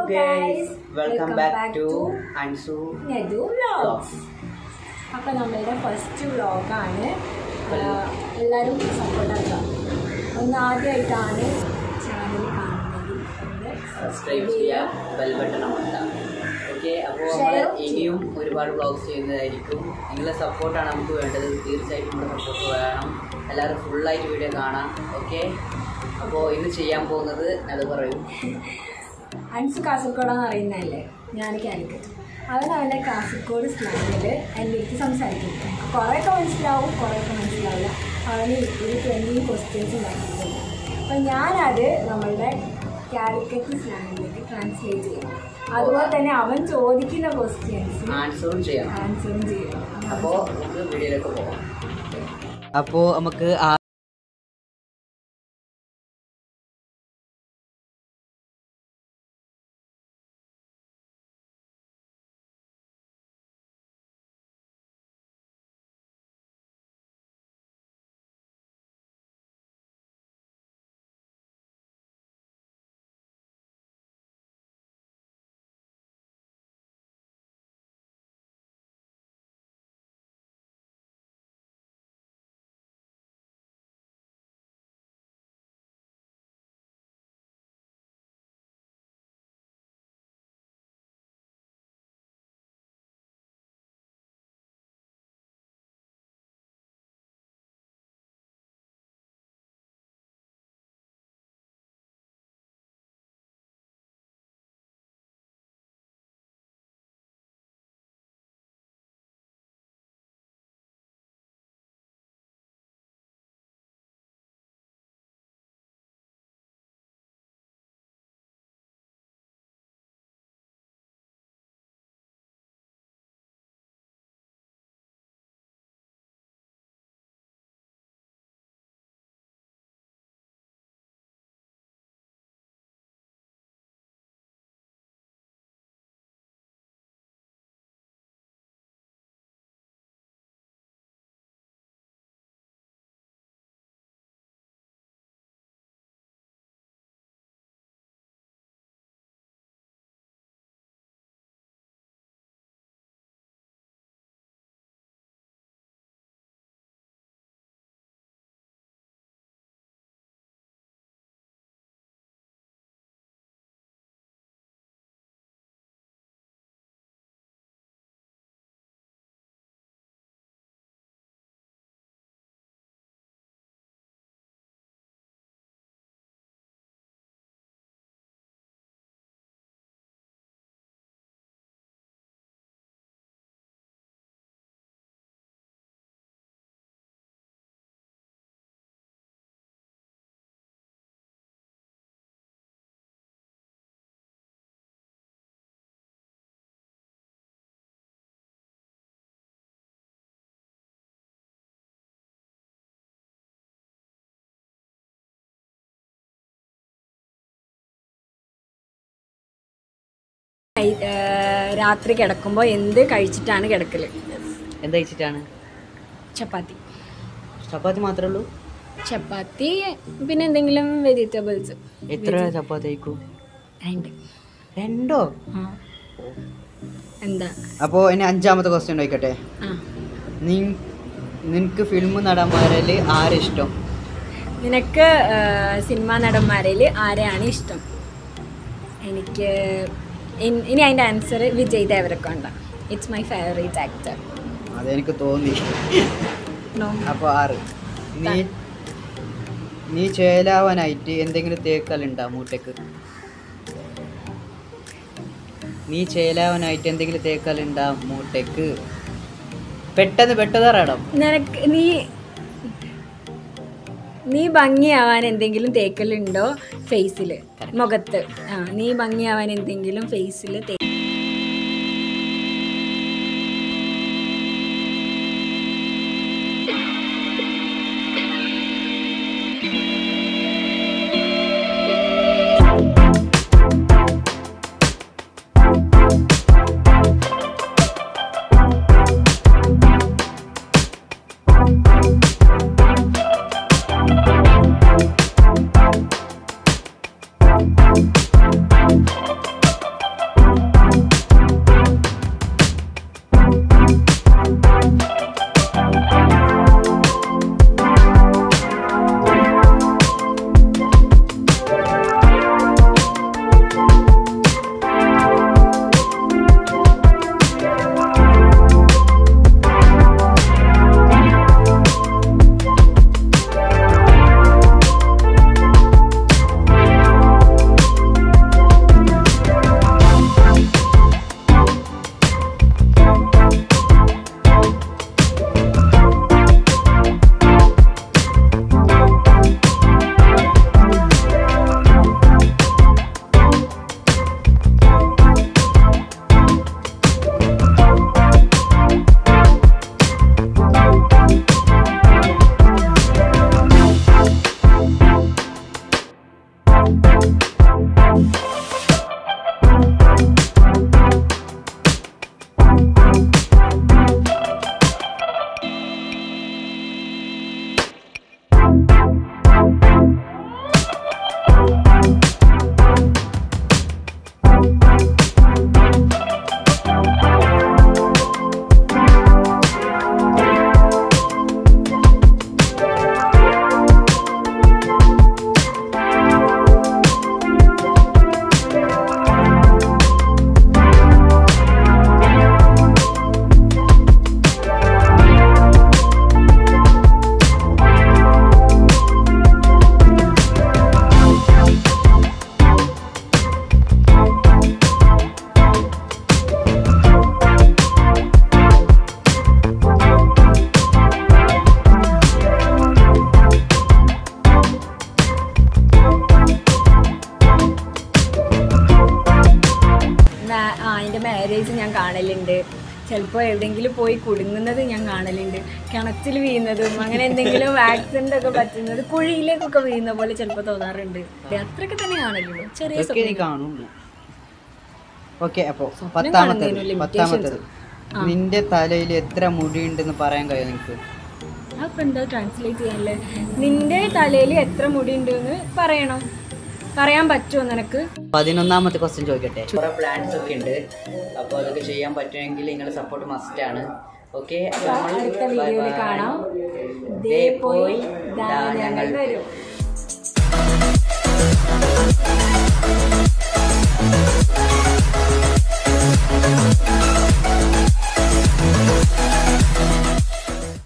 guys, welcome back to Ansu Nedu Vlogs. അപ്പോൾ നമ്മളുടെ first വ്ലോഗാണ്. എല്ലാവരും സപ്പോർട്ട് ആക്കുക. ഒന്ന് ആദ്യമായിട്ടാണ് ചാനൽ കാണുന്നത് സബ്സ്ക്രൈബ് ചെയ്യുക, ബെൽ ബട്ടൺ അമർത്തുക. ഓക്കെ, അപ്പോൾ നമ്മൾ ഇനിയും ഒരുപാട് വ്ലോഗ്സ് ചെയ്യുന്നതായിരിക്കും. നിങ്ങളുടെ സപ്പോർട്ടാണ് നമുക്ക് വേണ്ടത്. തീർച്ചയായിട്ടും നമ്മുടെ സപ്പോർട്ട് വേണം. എല്ലാവരും ഫുള്ളായിട്ട് വീഡിയോ കാണാം. ഓക്കെ, അപ്പോൾ ഇന്ന് ചെയ്യാൻ പോകുന്നത് അത് പറയും. അൻസു കാസർഗോഡാന്ന് അറിയുന്നതല്ലേ, ഞാൻ കാലിക്കറ്റ്. അവനവൻ്റെ കാസർഗോഡ് സ്ലാങ്ങിൽ എൻ്റെ അടുത്ത് സംസാരിക്കും. കുറേയൊക്കെ മനസ്സിലാവും, കുറേയൊക്കെ മനസ്സിലാവില്ല. അവന് ഒരു 20 ക്വസ്റ്റ്യൻസ് ഉണ്ടാക്കിയിട്ടുണ്ട്. അപ്പം ഞാനത് നമ്മളുടെ കാലിക്കറ്റ് സ്ലാങ്ങിലേക്ക് ട്രാൻസ്ലേറ്റ് ചെയ്യും. അതുപോലെ തന്നെ അവൻ ചോദിക്കുന്ന ക്വസ്റ്റ്യൻസ് ആൻസറും ചെയ്യണം. അപ്പോൾ നമുക്ക് വീഡിയോയിലേക്ക് പോകാം. അപ്പോൾ നമുക്ക് രാത്രി കിടക്കുമ്പോൾ എന്ത് കഴിച്ചിട്ടാണ് കിടക്കല്? എന്ത് കഴിച്ചിട്ടാണ്? ചപ്പാത്തി മാത്രമേ ഉള്ളൂ? ചപ്പാത്തി പിന്നെ എന്തെങ്കിലും വെജിറ്റബിൾസ്. എത്ര ചപ്പാത്തി കഴിക്കും? 2. എന്താ? അപ്പോൾ ഇനി 5ാമത്തെ ക്വസ്റ്റ്യൻ ചോദിക്കട്ടെ. നിനക്ക് ഫിലിം നടന്മാരിൽ ആരിഷ്ടം? നിനക്ക് സിനിമാ നടന്മാരിൽ ആരെയാണ് ഇഷ്ടം? എനിക്ക് ഇനി അതിൻ്റെ answer Vijay Deverakonda. It's my favourite actor. അതെനിക്ക് തോന്നി. അപ്പോൾ 6. നീ ചേലാവാനായിട്ട് എന്തെങ്കിലും തേക്കലുണ്ടോ മൂട്ടയ്ക്ക്? പെട്ടെന്ന് നിനക്ക് നീ ഭംഗിയാവാൻ എന്തെങ്കിലും തേക്കലുണ്ടോ ഫേസിൽ, മുഖത്ത്? നീ ഭംഗിയാവാൻ എന്തെങ്കിലും ഫേസിൽ ഞാൻ കാണലുണ്ട്. ചിലപ്പോൾ എവിടെയെങ്കിലും പോയി കുടുങ്ങുന്നത് ഞാൻ കാണലുണ്ട്. കിണറ്റിൽ വീഴുന്നതും അങ്ങനെ എന്തെങ്കിലും ആക്സിഡൻ്റ് ഒക്കെ പറ്റുന്നത് കുഴിയിലേക്കൊക്കെ വീഴുന്ന പോലെ ചിലപ്പോൾ തോന്നാറുണ്ട്. അത്രയൊക്കെ തന്നെ കാണലുള്ളൂ. ചെറിയ കാണുള്ളൂ. ഓക്കെ, അപ്പോൾ പത്താമത്തത് നിന്റെ തലയിൽ എത്ര മുടിയുണ്ടെന്ന് പറയാൻ കഴിയും നിങ്ങൾക്ക്? അപ്പം എന്താ ട്രാൻസ്ലേറ്റ് ചെയ്യാനല്ലേ? നിന്റെ തലയിൽ എത്ര മുടി ഉണ്ടെന്ന് പറയണം. പറയാൻ പറ്റുമോ നിനക്ക്? 11ാമത്തെ ക്വസ്റ്റ്യൻ ചോദിക്കട്ടെ. കുറെ പ്ലാൻസ് ഒക്കെ ഉണ്ട്, അപ്പോൾ അതൊക്കെ ചെയ്യാൻ പറ്റുമെങ്കിൽ നിങ്ങളുടെ സപ്പോർട്ട് മസ്റ്റ് ആണ്. ഓക്കെ, അടുത്ത വീഡിയോയിൽ കാണാം. ദേ പോയി ഞങ്ങൾ വരും.